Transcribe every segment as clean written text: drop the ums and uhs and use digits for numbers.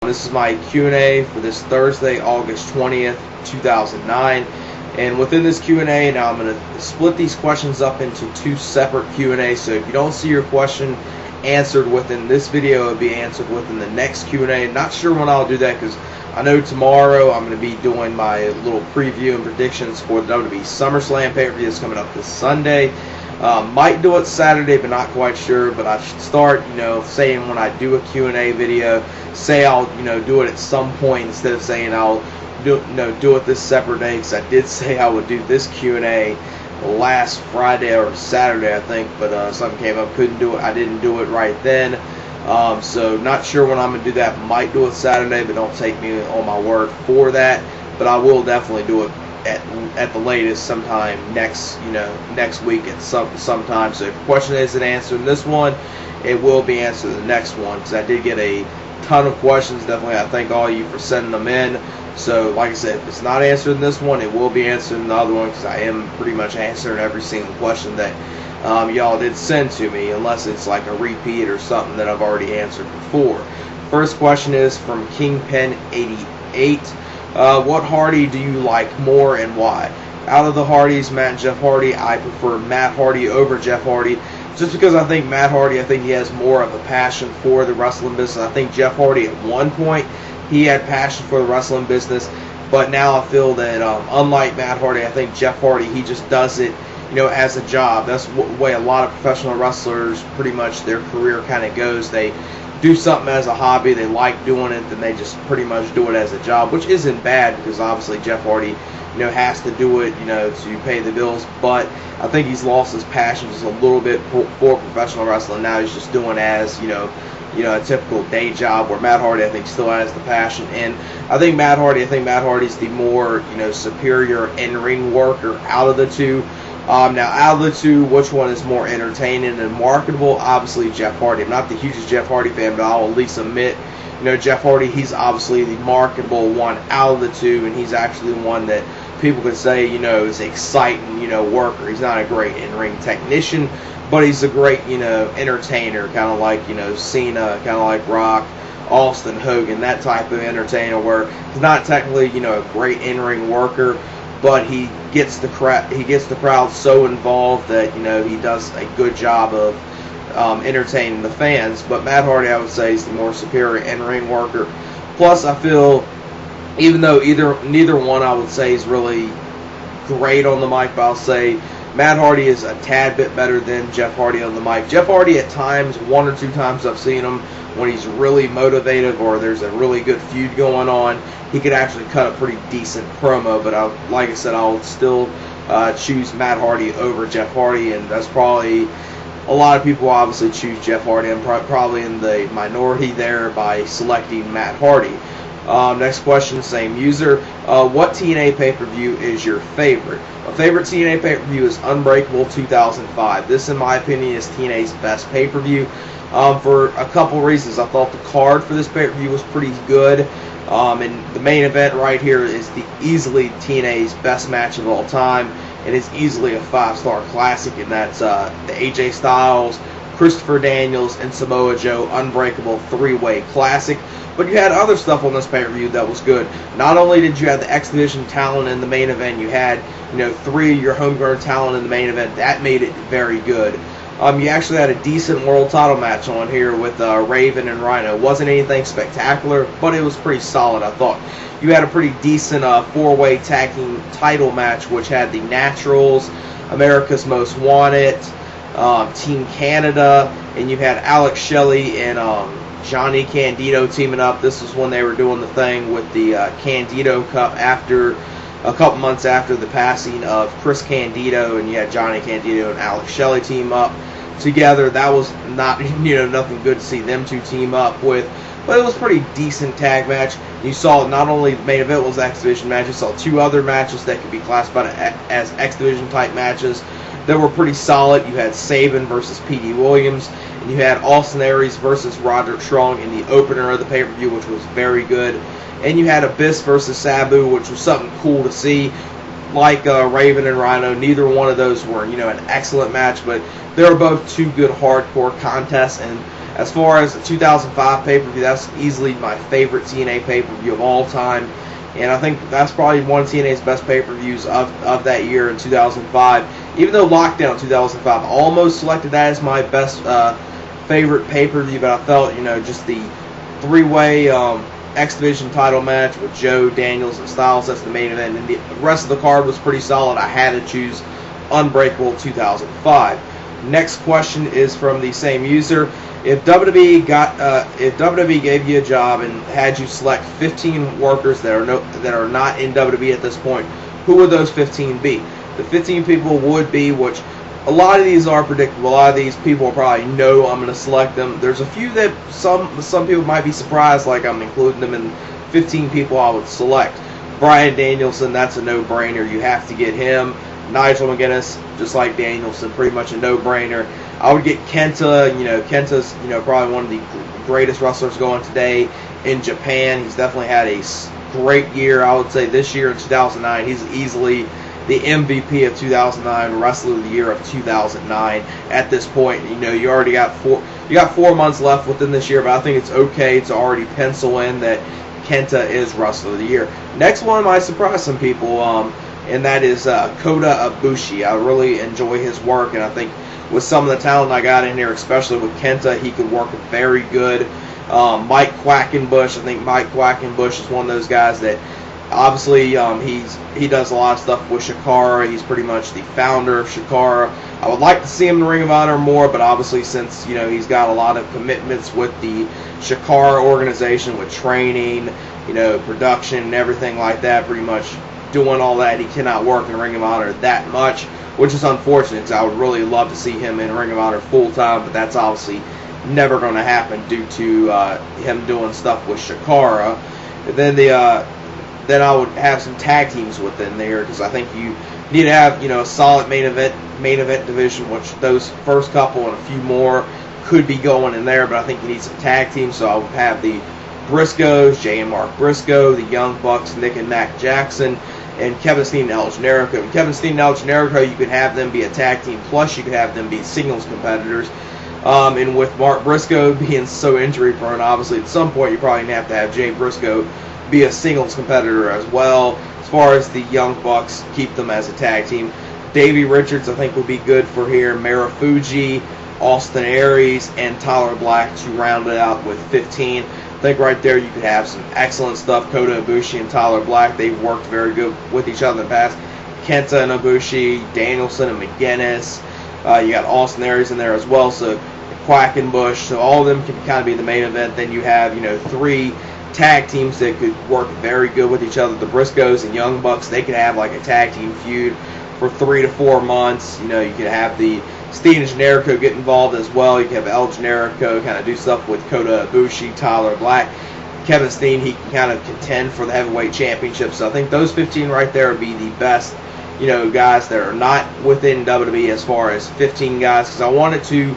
This is my Q&A for this Thursday, August 20th, 2009. And within this Q&A, now I'm going to split these questions up into two separate Q&As. So if you don't see your question answered within this video, it'll be answered within the next Q&A. Not sure when I'll do that because I know tomorrow I'm going to be doing my little preview and predictions for the WWE SummerSlam pay-per-view that's coming up this Sunday. Might do it Saturday, but not quite sure. But I should start, saying when I do a Q&A video, say I'll, do it at some point instead of saying I'll do it this separate day. Because I did say I would do this Q&A last Friday or Saturday, I think, but something came up, couldn't do it. I didn't do it right then. So not sure when I'm gonna do that. Might do it Saturday, but don't take me on my word for that. But I will definitely do it at the latest sometime next week at sometime. So if the question isn't answered in this one, it will be answered in the next one, because I did get a ton of questions. Definitely I thank all of you for sending them in. So like I said, if it's not answered in this one, it will be answered in the other one, because I am pretty much answering every single question that y'all did send to me, unless it's like a repeat or something that I've already answered before. First question is from Kingpin88. What Hardy do you like more and why? Out of the Hardys, Matt and Jeff Hardy, I prefer Matt Hardy over Jeff Hardy. Just because I think Matt Hardy, I think he has more of a passion for the wrestling business. I think Jeff Hardy at one point, he had passion for the wrestling business. But now I feel that unlike Matt Hardy, I think Jeff Hardy, he just does it, as a job. That's the way a lot of professional wrestlers, pretty much their career kind of goes. They do something as a hobby, they like doing it, then they just pretty much do it as a job, which isn't bad, because obviously Jeff Hardy, has to do it, to pay the bills. But I think he's lost his passion just a little bit for professional wrestling. Now he's just doing as, a typical day job, where Matt Hardy, I think, still has the passion. And I think Matt Hardy's the more, superior in-ring worker out of the two. Now, out of the two, which one is more entertaining and marketable? Obviously, Jeff Hardy. I'm not the hugest Jeff Hardy fan, but I'll at least admit, Jeff Hardy, he's obviously the marketable one out of the two, and he's actually one that people could say, is exciting, worker. He's not a great in-ring technician, but he's a great, entertainer, kind of like, Cena, kind of like Rock, Austin, Hogan, that type of entertainer, where he's not technically, a great in-ring worker, but he gets the crowd so involved that, he does a good job of entertaining the fans. But Matt Hardy, I would say, is the more superior in-ring worker. Plus, I feel, even though neither one I would say is really great on the mic, but I'll say Matt Hardy is a tad bit better than Jeff Hardy on the mic. Jeff Hardy, at times, one or two times I've seen him, when he's really motivated or there's a really good feud going on, he could actually cut a pretty decent promo. But like I said, I'll still choose Matt Hardy over Jeff Hardy, and that's probably, a lot of people obviously choose Jeff Hardy. I'm probably in the minority there by selecting Matt Hardy. Next question, same user. What TNA pay-per-view is your favorite? My favorite TNA pay-per-view is Unbreakable 2005. This, in my opinion, is TNA's best pay-per-view. For a couple reasons. I thought the card for this pay-per-view was pretty good. And the main event right here is easily TNA's best match of all time. And it's easily a 5-star classic, and that's the AJ Styles, Christopher Daniels, and Samoa Joe Unbreakable 3-way classic. But you had other stuff on this pay-per-view that was good. Not only did you have the X Division talent in the main event, you had 3 of your homegrown talent in the main event. That made it very good. You actually had a decent world title match on here with Raven and Rhino. It wasn't anything spectacular, but it was pretty solid, I thought. You had a pretty decent 4-way tag team title match, which had the Naturals, America's Most Wanted, Team Canada, and you had Alex Shelley and Johnny Candido teaming up. This was when they were doing the thing with the Candido Cup a couple months after the passing of Chris Candido, and you had Johnny Candido and Alex Shelley team up together. That was not, nothing good to see them two team up with, but it was a pretty decent tag match. You saw not only the main event was X Division matches, you saw 2 other matches that could be classified as X Division type matches that were pretty solid. You had Sabin versus P.D. Williams, and you had Austin Aries versus Roderick Strong in the opener of the pay-per-view, which was very good. And you had Abyss versus Sabu, which was something cool to see. Like Raven and Rhino, neither one of those were, an excellent match, but they were both 2 good hardcore contests. And As far as the 2005 pay-per-view, that's easily my favorite TNA pay-per-view of all time. And I think that's probably one of TNA's best pay-per-views of that year in 2005. Even though Lockdown 2005, I almost selected that as my best favorite pay-per-view, but I felt, just the three-way X Division title match with Joe, Daniels, and Styles, that's the main event. And the rest of the card was pretty solid. I had to choose Unbreakable 2005. Next question is from the same user. If WWE gave you a job and had you select 15 workers that are not in WWE at this point, who would those 15 be? The 15 people would be, which a lot of these are predictable. A lot of these people probably know I'm going to select them. There's a few that some people might be surprised, like I'm including them in 15 people I would select. Bryan Danielson, that's a no-brainer. You have to get him. Nigel McGuinness, just like Danielson, pretty much a no-brainer. I would get Kenta. Kenta's probably one of the greatest wrestlers going today in Japan. He's definitely had a great year. I would say this year in 2009, he's easily the MVP of 2009, Wrestler of the Year of 2009. At this point, you already got 4 months left within this year, but I think it's okay to already pencil in that Kenta is Wrestler of the Year. Next one might surprise some people, and that is Kota Ibushi. I really enjoy his work, and I think with some of the talent I got in here, especially with Kenta, he could work very good. Mike Quackenbush, I think Mike Quackenbush is one of those guys that obviously he does a lot of stuff with Shikara. He's pretty much the founder of Shikara. I would like to see him in the Ring of Honor more, but obviously since he's got a lot of commitments with the Shikara organization, with training, production and everything like that, pretty much doing all that, he cannot work in Ring of Honor that much, which is unfortunate because I would really love to see him in Ring of Honor full time, but that's obviously never going to happen due to him doing stuff with Shikara. And then I would have some tag teams within there, because I think you need to have a solid main event division, which those first couple and a few more could be going in there, but I think you need some tag teams. So I would have the Briscoes, Jay and Mark Briscoe, the Young Bucks, Nick and Mac Jackson, and Kevin Steen and El Generico. And Kevin Steen and El Generico, you could have them be a tag team, plus you could have them be singles competitors. And with Mark Briscoe being so injury prone, obviously at some point you probably have to have Jay Briscoe be a singles competitor as well. As far as the Young Bucks, keep them as a tag team. Davey Richards, I think, would be good for here. Marufuji, Austin Aries, and Tyler Black to round it out with 15. I think right there you could have some excellent stuff. Kota Ibushi and Tyler Black, they've worked very good with each other in the past. Kenta and Ibushi, Danielson and McGuinness. You got Austin Aries in there as well, so Quackenbush. So all of them can kind of be the main event. Then you have, 3 tag teams that could work very good with each other. The Briscoes and Young Bucks, they could have like a tag team feud for 3 to 4 months. You could have the Steen and Generico get involved as well. You can have El Generico kind of do stuff with Kota Ibushi, Tyler Black. Kevin Steen, he can kind of contend for the heavyweight championship. So I think those 15 right there would be the best, guys that are not within WWE as far as 15 guys, because I wanted to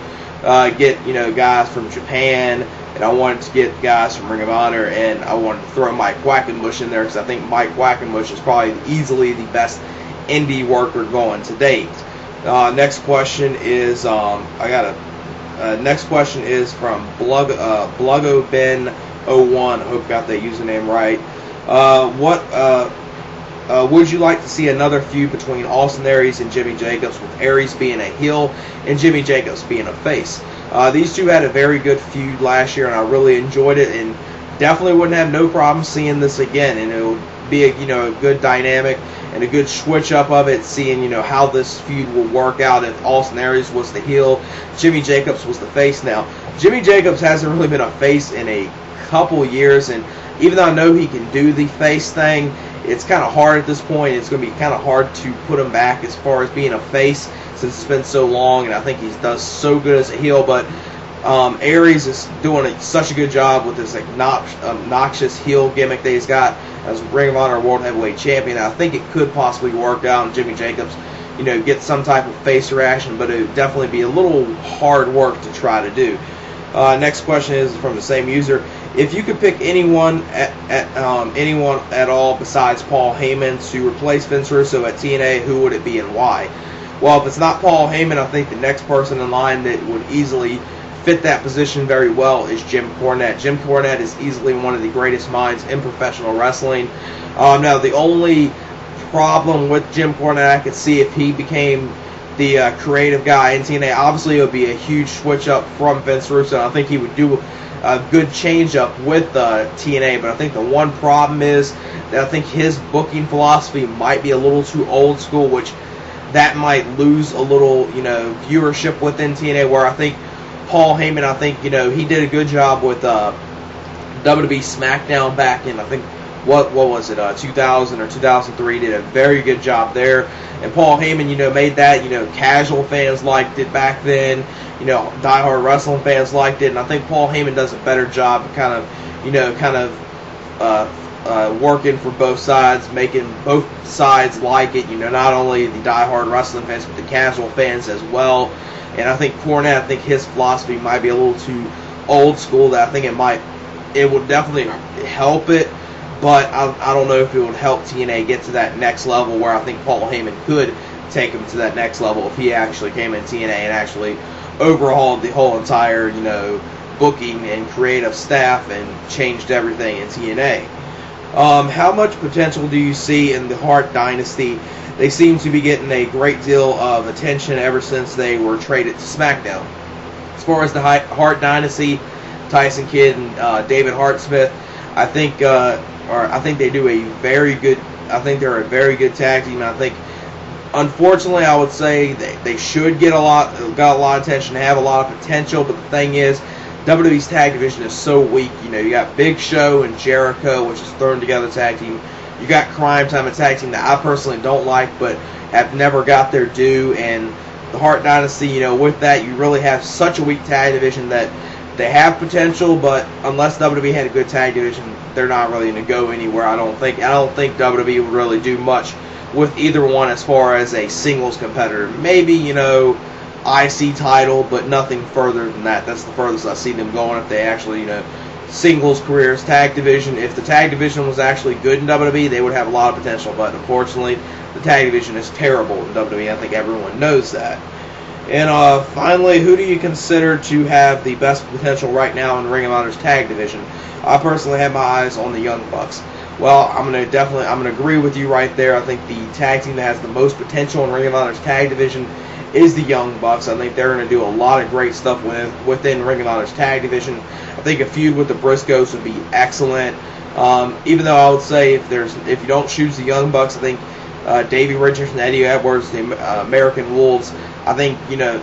get, guys from Japan, and I wanted to get guys from Ring of Honor, and I wanted to throw Mike Quackenbush in there because I think Mike Quackenbush is probably easily the best indie worker going to date. Next question is next question is from BluggoBen01. I hope I got that username right. Would you like to see another feud between Austin Aries and Jimmy Jacobs, with Aries being a heel and Jimmy Jacobs being a face? These two had a very good feud last year, and I really enjoyed it, and definitely wouldn't have no problem seeing this again. And it would be a good dynamic and a good switch up of it, seeing how this feud will work out if Austin Aries was the heel, Jimmy Jacobs was the face. Now, Jimmy Jacobs hasn't really been a face in a couple years, and even though I know he can do the face thing, it's kind of hard at this point. It's going to be kind of hard to put him back as far as being a face, since it's been so long, and I think he does so good as a heel. But Aries is doing such a good job with this obnoxious heel gimmick that he's got as Ring of Honor World Heavyweight Champion. I think it could possibly work out, and Jimmy Jacobs, get some type of face reaction, but it would definitely be a little hard work to try to do. Next question is from the same user. If you could pick anyone at all besides Paul Heyman to replace Vince Russo at TNA, who would it be and why? Well, if it's not Paul Heyman, I think the next person in line that would easily fit that position very well is Jim Cornette. Jim Cornette is easily one of the greatest minds in professional wrestling. Now, the only problem with Jim Cornette I could see if he became the creative guy in TNA, obviously it would be a huge switch up from Vince Russo. I think he would do a good change up with TNA, but I think the one problem is that I think his booking philosophy might be a little too old school, which that might lose a little, viewership within TNA, where I think Paul Heyman, I think, he did a good job with WWE Smackdown back in, I think, what was it, 2000 or 2003, did a very good job there. And Paul Heyman, made that, casual fans liked it back then, diehard wrestling fans liked it, and I think Paul Heyman does a better job of kind of working for both sides, making both sides like it, not only the diehard wrestling fans, but the casual fans as well. And I think Cornette, I think his philosophy might be a little too old school, that I think it would definitely help it, but I don't know if it would help TNA get to that next level where I think Paul Heyman could take him to that next level if he actually came in TNA and actually overhauled the whole entire, booking and creative staff and changed everything in TNA. How much potential do you see in the Hart Dynasty? They seem to be getting a great deal of attention ever since they were traded to Smackdown. As far as the Hart Dynasty, Tyson Kidd and David Hart Smith, I think they do a very good. I think they're a very good tag team. I think, unfortunately, I would say they should got a lot of attention, have a lot of potential. But the thing is, WWE's tag division is so weak. You got Big Show and Jericho, which is thrown together tag team. You got Crime Time, a tag team that I personally don't like, but have never got their due. And the Hart Dynasty, with that, you really have such a weak tag division that they have potential, but unless WWE had a good tag division, they're not really going to go anywhere. I don't think WWE would really do much with either one as far as a singles competitor. Maybe, IC title, but nothing further than that. That's the furthest I see them going if they actually, singles careers. Tag division, if the tag division was actually good in WWE, they would have a lot of potential, but unfortunately, the tag division is terrible in WWE. I think everyone knows that. And finally, who do you consider to have the best potential right now in Ring of Honor's tag division? I personally have my eyes on the Young Bucks. Well, I'm gonna agree with you right there. I think the tag team that has the most potential in Ring of Honor's tag division is the Young Bucks. I think they're going to do a lot of great stuff within Ring of Honor's tag division. I think a feud with the Briscoes would be excellent. Even though I would say if you don't choose the Young Bucks, I think Davey Richards and Eddie Edwards, the American Wolves, I think the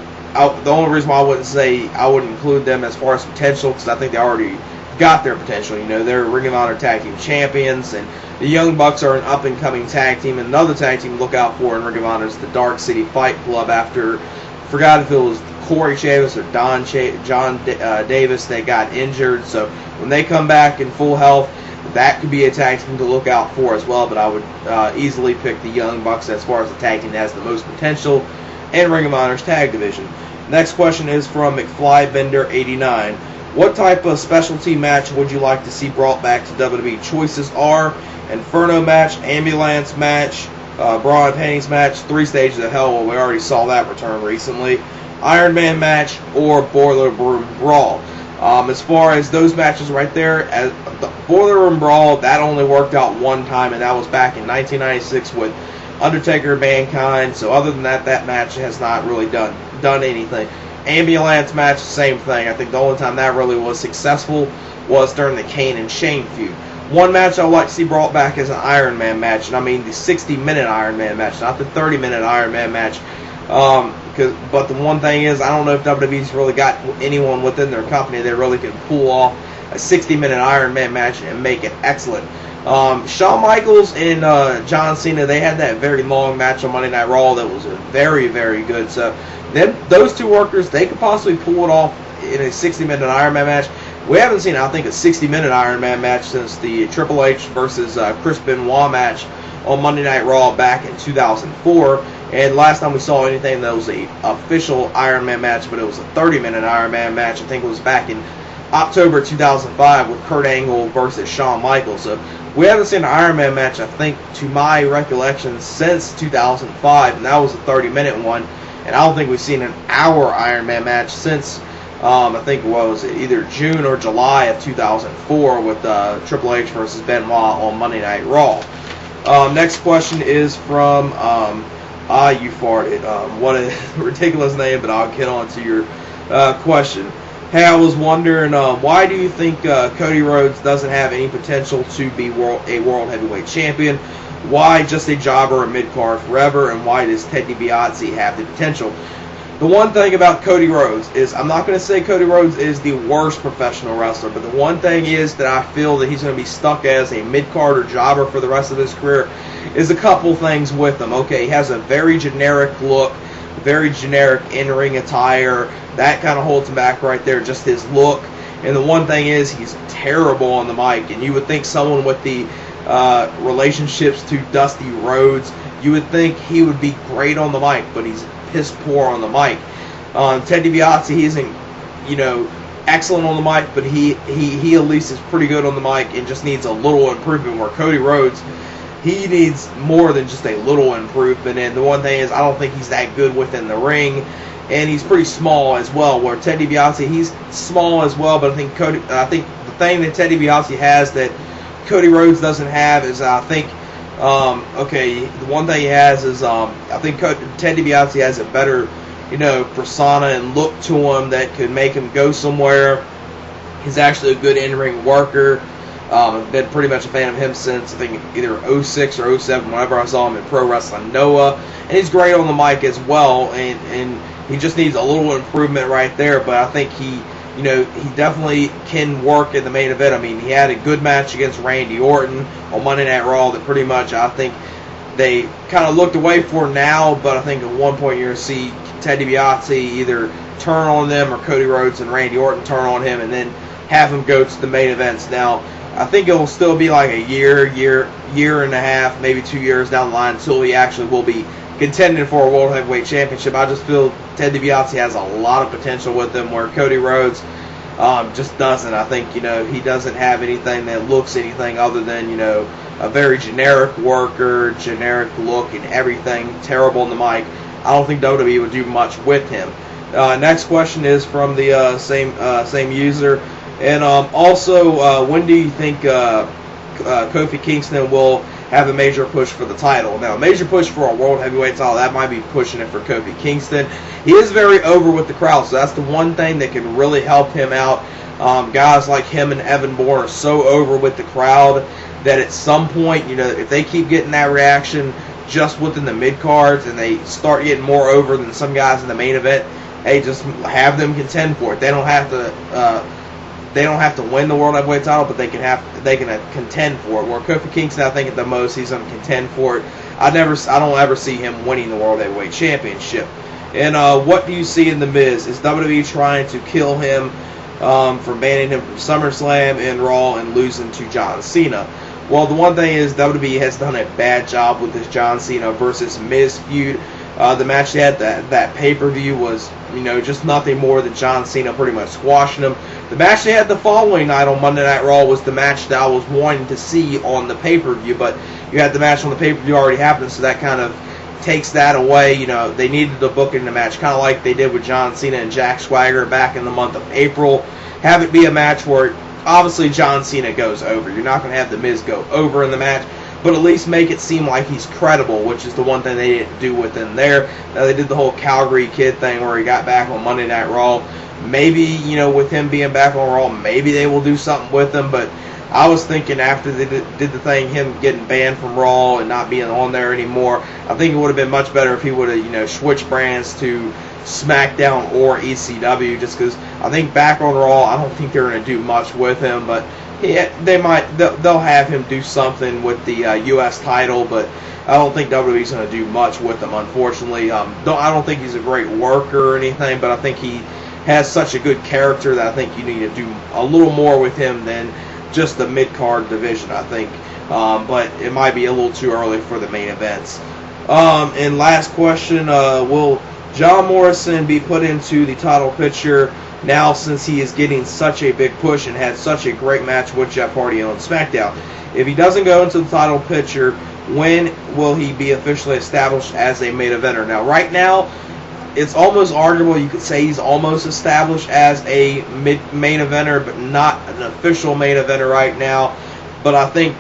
only reason why I wouldn't say I would include them as far as potential, because I think they already got their potential. They're Ring of Honor tag team champions, and the Young Bucks are an up-and-coming tag team. And another tag team to look out for in Ring of Honor is the Dark City Fight Club. After, forgot if it was Corey Chavis or John Davis that got injured. So when they come back in full health, that could be a tag team to look out for as well. But I would easily pick the Young Bucks as far as the tag team that has the most potential in Ring of Honor's tag division. Next question is from McFlyBender89. What type of specialty match would you like to see brought back to WWE? Choices are Inferno match, Ambulance match, Bra and Panties match, 3 Stages of Hell. Well, we already saw that return recently. Iron Man match, or Boiler Room Brawl. As far as those matches right there, as the Boiler Room Brawl, that only worked out one time, and that was back in 1996 with Undertaker and Mankind. So other than that, that match has not really done anything. Ambulance match, same thing. I think the only time that really was successful was during the Kane and Shane feud. One match I would like to see brought back is an Iron Man match, and I mean the 60-minute Iron Man match, not the 30-minute Iron Man match. But the one thing is, I don't know if WWE's really got anyone within their company that really can pull off a 60-minute Iron Man match and make it excellent. Shawn Michaels and John Cena, they had that very long match on Monday Night Raw that was very, very good. So those two workers, they could possibly pull it off in a 60-minute Iron Man match. We haven't seen, I think, a 60-minute Iron Man match since the Triple H versus Chris Benoit match on Monday Night Raw back in 2004. And last time we saw anything that was an official Iron Man match, but it was a 30-minute Iron Man match. I think it was back in October 2005 with Kurt Angle versus Shawn Michaels. So we haven't seen an Iron Man match, I think, to my recollection, since 2005, and that was a 30-minute one. And I don't think we've seen an hour Iron Man match since I think, what was it, either June or July of 2004 with Triple H versus Benoit on Monday Night Raw. Next question is from, you farted. What a ridiculous name, but I'll get on to your question. Hey, I was wondering, why do you think Cody Rhodes doesn't have any potential to be a World Heavyweight Champion? Why just a jobber or mid-card forever? And why does Ted DiBiase have the potential? The one thing about Cody Rhodes is, I'm not going to say Cody Rhodes is the worst professional wrestler, but the one thing is that I feel that he's going to be stuck as a mid-card or jobber for the rest of his career is a couple things with him. Okay, he has a very generic look, very generic in-ring attire. That kind of holds him back right there, just his look. And the one thing is, he's terrible on the mic. And you would think someone with the relationships to Dusty Rhodes, you would think he would be great on the mic, but he's piss poor on the mic. Ted DiBiase, he isn't, excellent on the mic, but he at least is pretty good on the mic and just needs a little improvement, where Cody Rhodes, he needs more than just a little improvement. And the one thing is, I don't think he's that good within the ring, and he's pretty small as well, where Ted DiBiase, he's small as well, but I think the thing that Ted DiBiase has that Cody Rhodes doesn't have is, I think, the one thing he has is, I think Ted DiBiase has a better, persona and look to him that could make him go somewhere. He's actually a good in-ring worker. I've been pretty much a fan of him since, I think, either 06 or 07, whenever I saw him in Pro Wrestling Noah. And he's great on the mic as well, and he just needs a little improvement right there, but I think he definitely can work in the main event. I mean, he had a good match against Randy Orton on Monday Night Raw that pretty much, I think, they kind of looked away for now, but I think at one point you're going to see Ted DiBiase either turn on them or Cody Rhodes and Randy Orton turn on him and then have him go to the main events. Now, I think it will still be like a year and a half, maybe 2 years down the line until he actually will be contending for a World Heavyweight Championship. I just feel Ted DiBiase has a lot of potential with him, where Cody Rhodes just doesn't. I think, he doesn't have anything that looks anything other than, a very generic worker, generic look and everything, terrible on the mic. I don't think WWE would do much with him. Next question is from the same user. And also, when do you think Kofi Kingston will have a major push for the title? Now, a major push for a World Heavyweight title, that might be pushing it for Kofi Kingston. He is very over with the crowd, so that's the one thing that can really help him out. Guys like him and Evan Bourne are so over with the crowd that at some point, if they keep getting that reaction just within the mid-cards and they start getting more over than some guys in the main event, hey, just have them contend for it. They don't have to win the World Heavyweight title, but they can contend for it. Where Kofi Kingston, I think at the most he's going to contend for it. I don't ever see him winning the World Heavyweight Championship. And what do you see in The Miz? Is WWE trying to kill him for banning him from SummerSlam and Raw and losing to John Cena? Well, the one thing is WWE has done a bad job with this John Cena versus Miz feud. The match they had, that pay-per-view, was, just nothing more than John Cena pretty much squashing him. The match they had the following night on Monday Night Raw was the match that I was wanting to see on the pay-per-view, but you had the match on the pay-per-view already happening, so that kind of takes that away. They needed to book it in the match, kind of like they did with John Cena and Jack Swagger back in the month of April. Have it be a match where, obviously, John Cena goes over. You're not going to have The Miz go over in the match, but at least make it seem like he's credible, which is the one thing they didn't do within there. Now, they did the whole Calgary Kid thing where he got back on Monday Night Raw. Maybe, with him being back on Raw, maybe they will do something with him, but I was thinking after they did the thing, him getting banned from Raw and not being on there anymore, I think it would have been much better if he would have, switched brands to Smackdown or ECW, just because I think back on Raw, I don't think they're going to do much with him, but they'll have him do something with the U.S. title, but I don't think WWE's going to do much with him, unfortunately. I don't think he's a great worker or anything, but I think he has such a good character that I think you need to do a little more with him than just the mid-card division, I think. But it might be a little too early for the main events. And last question, will John Morrison be put into the title picture now, since he is getting such a big push and had such a great match with Jeff Hardy on SmackDown? If he doesn't go into the title picture, when will he be officially established as a main eventer? Now, right now, it's almost arguable. You could say he's almost established as a main eventer, but not an official main eventer right now. But I think,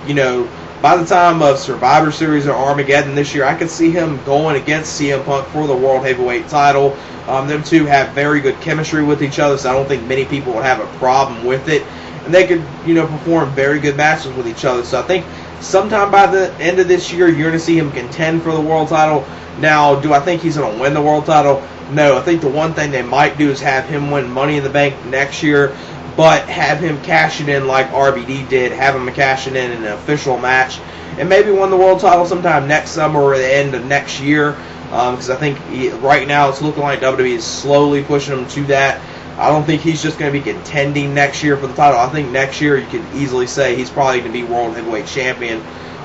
by the time of Survivor Series or Armageddon this year, I could see him going against CM Punk for the World Heavyweight title. Them two have very good chemistry with each other, so I don't think many people would have a problem with it. And they could, perform very good matches with each other. So I think sometime by the end of this year, you're going to see him contend for the world title. Now, do I think he's going to win the world title? No. I think the one thing they might do is have him win Money in the Bank next year, but have him cash it in like RVD did, have him cash it in an official match, and maybe win the world title sometime next summer or the end of next year, because I think right now it's looking like WWE is slowly pushing him to that. I don't think he's just going to be contending next year for the title. I think next year you could easily say he's probably going to be World Heavyweight Champion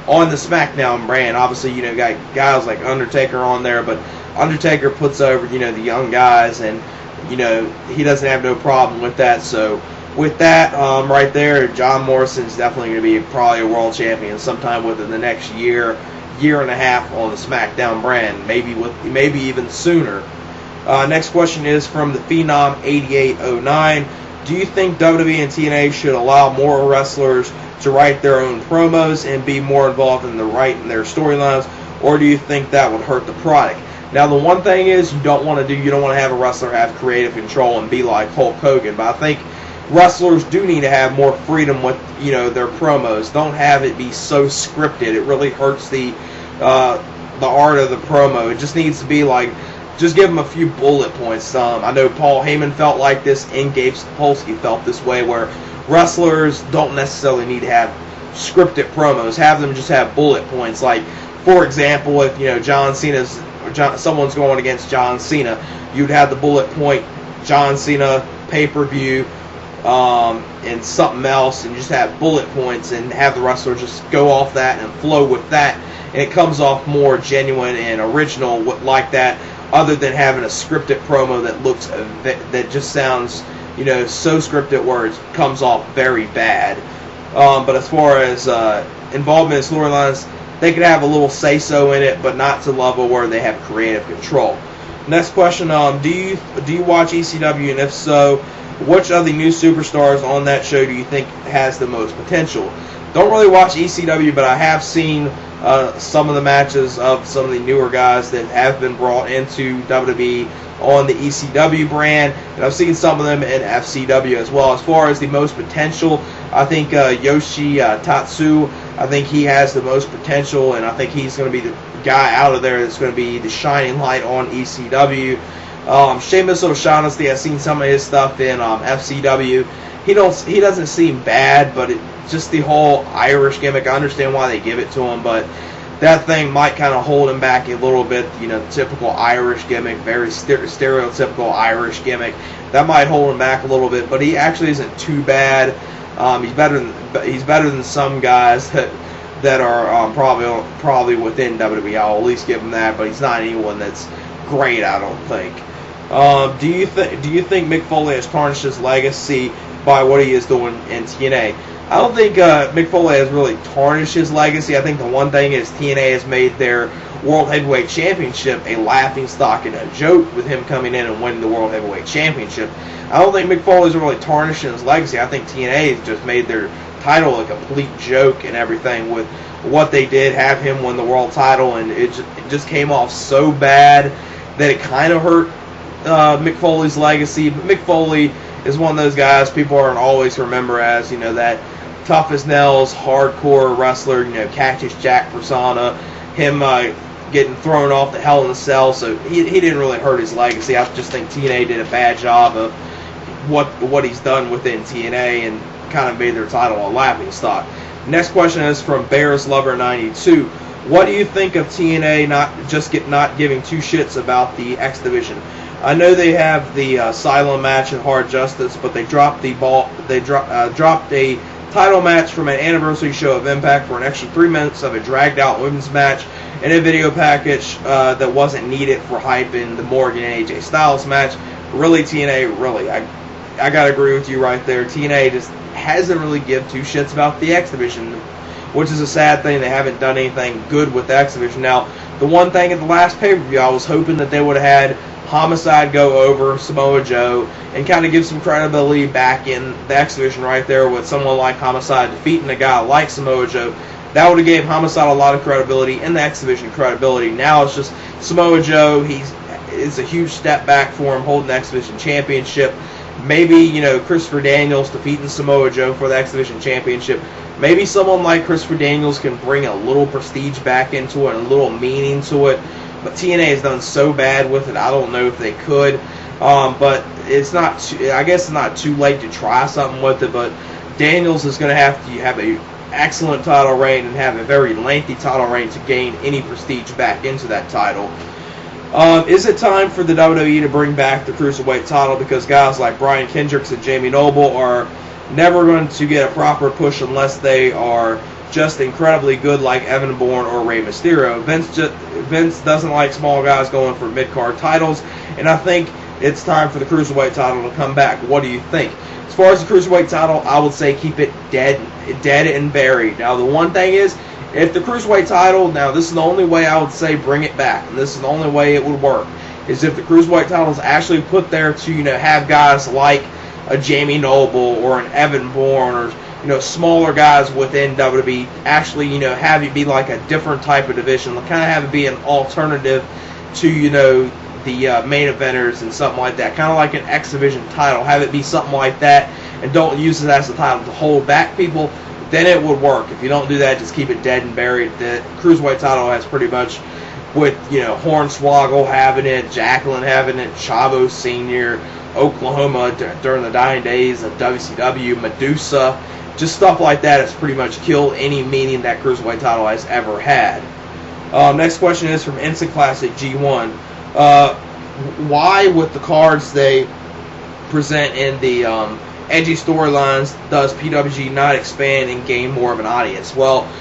on the Smackdown brand. Obviously, you got guys like Undertaker on there, but Undertaker puts over, the young guys, and, he doesn't have no problem with that. So with that right there, John Morrison's definitely going to be probably a world champion sometime within the next year and a half on the Smackdown brand, maybe even sooner. Next question is from the Phenom 8809. Do you think WWE and TNA should allow more wrestlers to write their own promos and be more involved in their storylines, or do you think that would hurt the product? Now, the one thing is you don't want to have a wrestler have creative control and be like Hulk Hogan, but I think wrestlers do need to have more freedom with, their promos. Don't have it be so scripted. It really hurts the art of the promo. It just needs to be like, just give them a few bullet points. I know Paul Heyman felt like this, and Gabe Sapolsky felt this way, where wrestlers don't necessarily need to have scripted promos. Have them just have bullet points. Like, for example, if someone's going against John Cena, you'd have the bullet point John Cena pay-per-view and something else, and just have bullet points and have the wrestler just go off that and flow with that, and it comes off more genuine and original like that, other than having a scripted promo that just sounds, so scripted where it comes off very bad. But as far as involvement in storylines, they could have a little say-so in it, but not to the level where they have creative control. Next question, do you watch ECW, and if so, which of the new superstars on that show do you think has the most potential? Don't really watch ECW, but I have seen some of the matches of some of the newer guys that have been brought into WWE on the ECW brand, and I've seen some of them in FCW as well. As far as the most potential, I think Yoshi Tatsu, I think he has the most potential, and I think he's going to be the guy out of there that's going to be the shining light on ECW. Sheamus O'Shaughnessy, I've seen some of his stuff in FCW. He doesn't seem bad, but just the whole Irish gimmick, I understand why they give it to him, but that thing might kind of hold him back a little bit. The typical Irish gimmick, very stereotypical Irish gimmick, that might hold him back a little bit. But he actually isn't too bad. He's better than some guys that are probably within WWE. I'll at least give him that. But he's not anyone that's great, I don't think. Do you think Mick Foley has tarnished his legacy by what he is doing in TNA? I don't think Mick Foley has really tarnished his legacy. I think the one thing is TNA has made their World Heavyweight Championship a laughingstock and a joke with him coming in and winning the World Heavyweight Championship. I don't think Mick Foley's really tarnishing his legacy. I think TNA has just made their title a complete joke and everything with what they did, have him win the world title, and it just came off so bad that it kind of hurt Mick Foley's legacy. But Mick Foley is one of those guys people aren't always remember as, that tough as nails, hardcore wrestler, Cactus Jack persona, him getting thrown off the Hell in a Cell, so he didn't really hurt his legacy. I just think TNA did a bad job of what he's done within TNA and kind of made their title a laughingstock. Next question is from Bears Lover 92. What do you think of TNA not giving two shits about the X Division? I know they have the Asylum match at Hard Justice, but they dropped dropped a title match from an anniversary show of Impact for an extra 3 minutes of a dragged-out women's match and a video package that wasn't needed for hyping the Morgan and AJ Styles match. Really, TNA, really, I gotta agree with you right there. TNA just hasn't really give two shits about the X Division, which is a sad thing. They haven't done anything good with the X Division. Now, the one thing at the last pay-per-view, I was hoping that they would have had Homicide go over Samoa Joe and kind of give some credibility back in the X Division right there with someone like Homicide defeating a guy like Samoa Joe. That would have gave Homicide a lot of credibility and the X Division credibility. Now it's just Samoa Joe. It's a huge step back for him holding the X Division Championship. Maybe, you know, Christopher Daniels defeating Samoa Joe for the X Division Championship. Maybe someone like Christopher Daniels can bring a little prestige back into it and a little meaning to it. But TNA has done so bad with it, I don't know if they could. But it's not, I guess it's not too late to try something with it. But Daniels is going to have an excellent title reign and have a very lengthy title reign to gain any prestige back into that title. Is it time for the WWE to bring back the Cruiserweight title? Because guys like Brian Kendricks and Jamie Noble are never going to get a proper push unless they are just incredibly good like Evan Bourne or Rey Mysterio. Vince doesn't like small guys going for mid-card titles, and I think it's time for the Cruiserweight title to come back. What do you think? As far as the Cruiserweight title, I would say keep it dead and buried. Now, the one thing is, if the Cruiserweight title, now this is the only way I would say bring it back, and this is the only way it would work, is if the Cruiserweight title is actually put there to, you know, have guys like a Jamie Noble or an Evan Bourne or, you know, smaller guys within WWE actually, you know, have it be like a different type of division, kind of have it be an alternative to, you know, the main eventers and something like that, kind of like an X Division title, have it be something like that, and don't use it as a title to hold back people, then it would work. If you don't do that, just keep it dead and buried. The Cruiserweight title has pretty much, with, you know, Hornswoggle having it, Jacqueline having it, Chavo Sr., Oklahoma during the dying days of WCW, Medusa, just stuff like that has pretty much killed any meaning that Cruiserweight title has ever had. Next question is from Instant Classic G1. Why, with the cards they present in the edgy storylines, does PWG not expand and gain more of an audience? Well,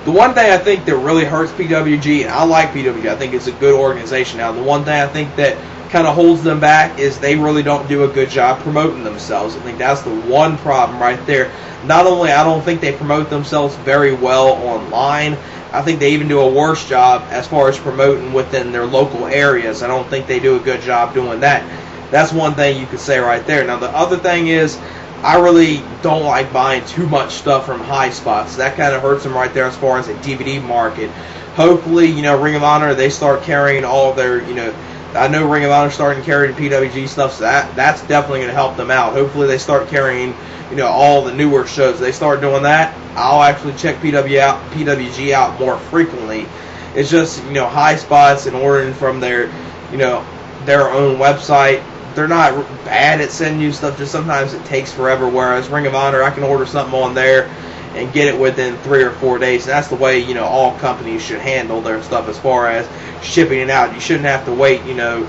the one thing I think that really hurts PWG, and I like PWG, I think it's a good organization now, the one thing I think that kind of holds them back is they really don't do a good job promoting themselves. I think that's the one problem right there. Not only I don't think they promote themselves very well online, I think they even do a worse job as far as promoting within their local areas. I don't think they do a good job doing that. That's one thing you could say right there. Now, the other thing is, I really don't like buying too much stuff from High Spots. That kind of hurts them right there as far as a DVD market. Hopefully, you know, Ring of Honor, they start carrying all of their, you know, I know Ring of Honor starting carrying PWG stuff, so that's definitely going to help them out. Hopefully they start carrying, you know, all the newer shows. They start doing that, I'll actually check PWG out more frequently. It's just, you know, High Spots and ordering from their, you know, their own website. They're not bad at sending you stuff, just sometimes it takes forever, whereas Ring of Honor, I can order something on there and get it within 3 or 4 days. And that's the way, you know, all companies should handle their stuff as far as shipping it out. You shouldn't have to wait, you know,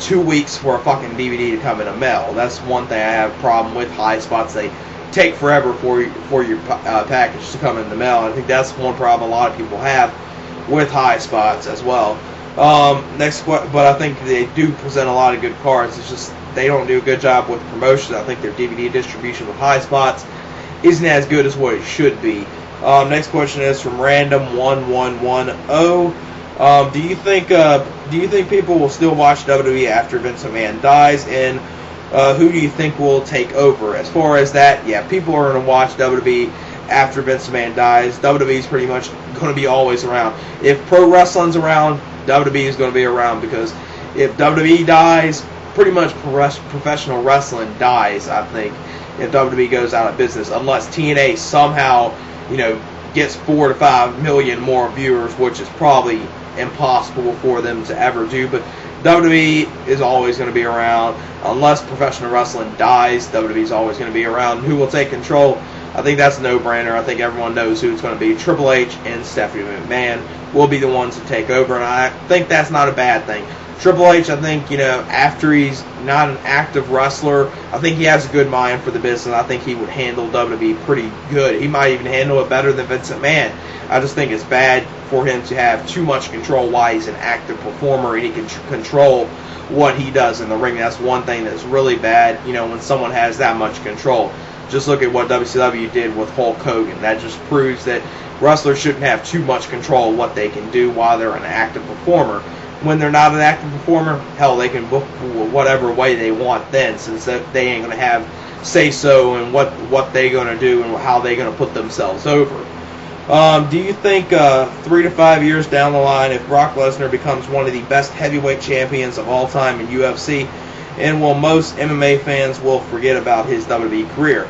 2 weeks for a fucking DVD to come in the mail. That's one thing I have a problem with High Spots. They take forever for your package to come in the mail. I think that's one problem a lot of people have with High Spots as well. But I think they do present a lot of good cards. It's just they don't do a good job with promotion. I think their DVD distribution with High Spots isn't as good as what it should be. Next question is from Random1110. Do you think people will still watch WWE after Vince McMahon dies, and who do you think will take over? As far as that, yeah, people are going to watch WWE after Vince McMahon dies. WWE is pretty much going to be always around. If pro wrestling's around, WWE is going to be around, because if WWE dies, pretty much professional wrestling dies, I think, if WWE goes out of business, unless TNA somehow, you know, gets 4 to 5 million more viewers, which is probably impossible for them to ever do. But WWE is always going to be around. Unless professional wrestling dies, WWE is always going to be around. Who will take control? I think that's a no-brainer. I think everyone knows who it's going to be. Triple H and Stephanie McMahon will be the ones to take over, and I think that's not a bad thing. Triple H, I think, you know, after he's not an active wrestler, I think he has a good mind for the business. I think he would handle WWE pretty good. He might even handle it better than Vince McMahon. I just think it's bad for him to have too much control while he's an active performer and he can control what he does in the ring. That's one thing that's really bad, you know, when someone has that much control. Just look at what WCW did with Hulk Hogan. That just proves that wrestlers shouldn't have too much control of what they can do while they're an active performer. when they're not an active performer, hell, they can book whatever way they want then, since they ain't going to have say-so in what they're going to do and how they're going to put themselves over. Do you think 3 to 5 years down the line, if Brock Lesnar becomes one of the best heavyweight champions of all time in UFC, and will most MMA fans will forget about his WWE career?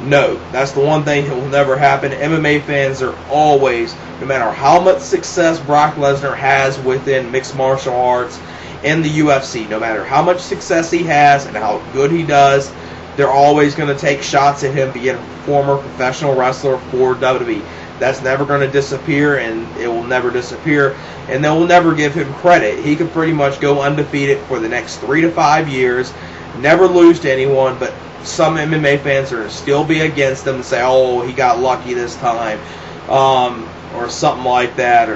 No, that's the one thing that will never happen. MMA fans are always, no matter how much success Brock Lesnar has within mixed martial arts and the UFC, no matter how much success he has and how good he does, they're always going to take shots at him being a former professional wrestler for WWE. That's never going to disappear, and it will never disappear, and they will never give him credit. He could pretty much go undefeated for the next 3 to 5 years, never lose to anyone, but some MMA fans are still be against him and say, oh, he got lucky this time, or something like that,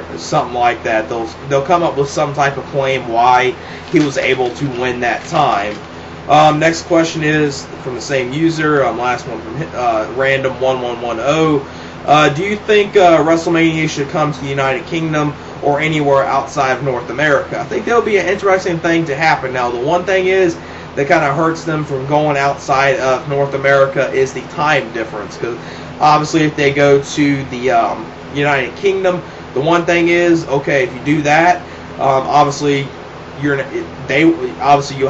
They'll come up with some type of claim why he was able to win that time. Next question is from the same user. Last one from random1110. Do you think WrestleMania should come to the United Kingdom or anywhere outside of North America? I think that'll be an interesting thing to happen. Now, the one thing is that kind of hurts them from going outside of North America is the time difference, because obviously if they go to the United Kingdom, the one thing is, okay, if you do that, obviously you'll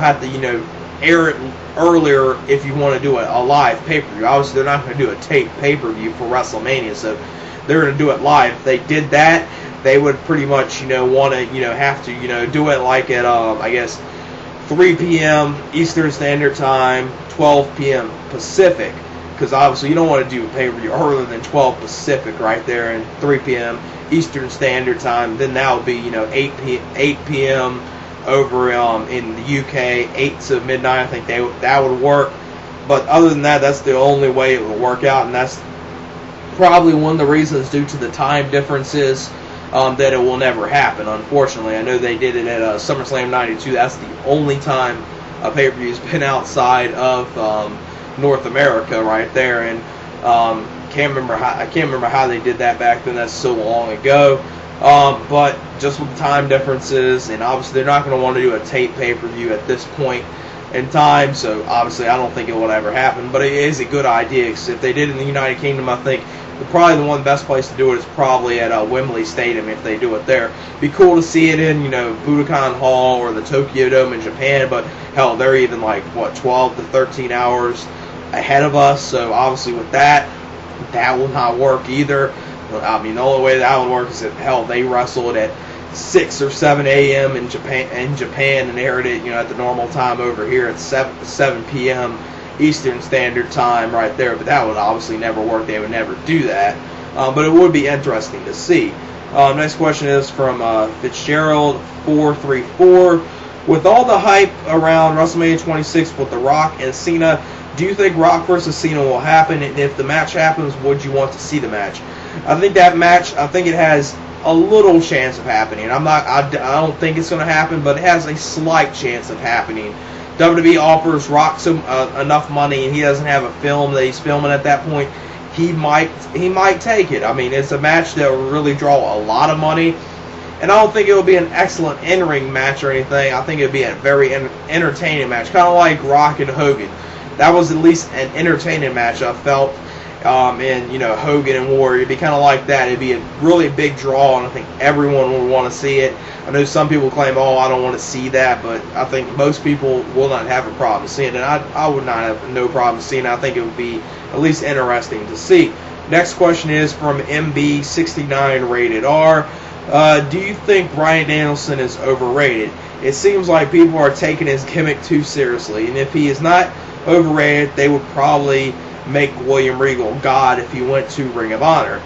have to air it earlier if you want to do a live pay-per-view. Obviously they're not going to do a tape pay-per-view for WrestleMania, so they're going to do it live. If they did that, they would pretty much want to have to do it like at I guess 3 p.m. Eastern Standard Time, 12 p.m. Pacific, because obviously you don't want to do a pay-per-view earlier than 12 Pacific right there, and 3 p.m. Eastern Standard Time. Then that would be 8 p.m. over in the UK, 8 to midnight. I think that would work. But other than that, that's the only way it would work out, and that's probably one of the reasons, due to the time differences, that it will never happen, unfortunately. I know they did it at SummerSlam 92. That's the only time a pay-per-view's been outside of North America right there, and I can't remember how they did that back then. That's so long ago. But just with the time differences, and obviously they're not going to want to do a tape pay-per-view at this point in time, so obviously I don't think it will ever happen, but it is a good idea, because if they did it in the United Kingdom, I think probably the best place to do it is probably at Wembley Stadium if they do it there. Be cool to see it in, Budokan Hall or the Tokyo Dome in Japan, but hell, they're even 12 to 13 hours ahead of us, so obviously with that will not work either. I mean, the only way that would work is if, hell, they wrestled at 6 or 7 a.m. in Japan and aired it, at the normal time over here at 7 p.m. Eastern Standard Time right there. But that would obviously never work. They would never do that. But it would be interesting to see. Next question is from Fitzgerald434. With all the hype around WrestleMania 26 with The Rock and Cena, do you think Rock versus Cena will happen? And if the match happens, would you want to see the match? I think that match, it has a little chance of happening. I don't think it's going to happen, but it has a slight chance of happening. WWE offers Rock enough money, and he doesn't have a film that he's filming at that point. He might take it. I mean, it's a match that will really draw a lot of money, and I don't think it will be an excellent in-ring match or anything. I think it would be a very entertaining match, kind of like Rock and Hogan. That was at least an entertaining match, I felt. And Hogan and Warrior, it'd be kind of like that. It'd be a really big draw, and I think everyone would want to see it. I know some people claim, I don't want to see that, but I think most people will not have a problem seeing it. And I would not have no problem seeing it. I think it would be at least interesting to see. Next question is from MB69 Rated R. Do you think Bryan Danielson is overrated? It seems like people are taking his gimmick too seriously, and if he is not overrated, they would probably make William Regal God if he went to Ring of Honor.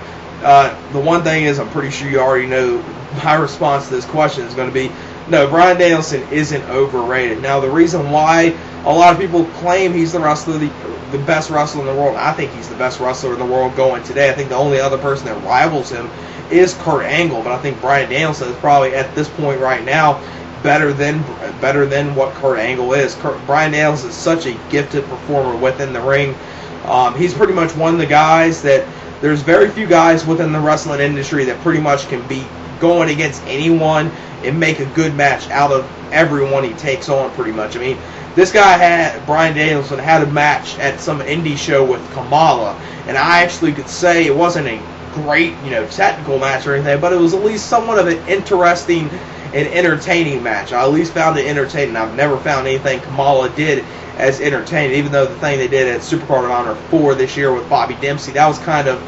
The one thing is, I'm pretty sure you already know my response to this question is going to be, no, Bryan Danielson isn't overrated. Now, the reason why a lot of people claim he's the best wrestler in the world, I think he's the best wrestler in the world going today. I think the only other person that rivals him is Kurt Angle, but I think Bryan Danielson is probably at this point right now better than what Kurt Angle is. Bryan Danielson is such a gifted performer within the ring. He's pretty much one of the guys that there's very few guys within the wrestling industry that pretty much can beat going against anyone and make a good match out of everyone he takes on, pretty much. I mean, this guy Bryan Danielson had a match at some indie show with Kamala, and I actually could say it wasn't a great, technical match or anything, but it was at least somewhat of an interesting and entertaining match. I at least found it entertaining. I've never found anything Kamala did as entertaining, even though the thing they did at Supercard of Honor 4 this year with Bobby Dempsey, that was kind of,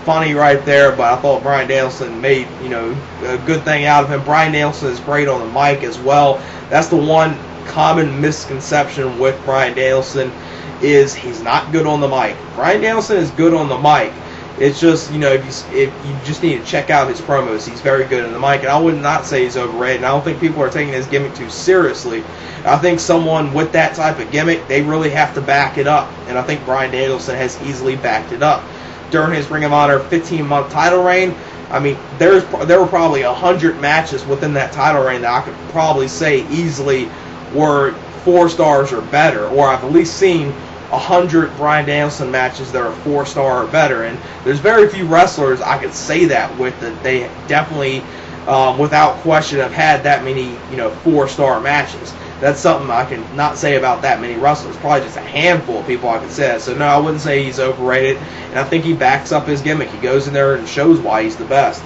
funny right there, but I thought Bryan Danielson made, a good thing out of him. Bryan Danielson is great on the mic as well. That's the one common misconception with Bryan Danielson, is he's not good on the mic. Bryan Danielson is good on the mic. It's just, if you just need to check out his promos, he's very good on the mic, and I would not say he's overrated, and I don't think people are taking his gimmick too seriously. I think someone with that type of gimmick, they really have to back it up, and I think Bryan Danielson has easily backed it up. During his Ring of Honor 15-month title reign, I mean, there were probably 100 matches within that title reign that I could probably say easily were 4 stars or better, or I've at least seen 100 Bryan Danielson matches that are 4-star or better, and there's very few wrestlers I could say that with, that they definitely, without question, have had that many, 4-star matches. That's something I can not say about that many wrestlers. Probably just a handful of people I could say that. So no, I wouldn't say he's overrated, and I think he backs up his gimmick. He goes in there and shows why he's the best.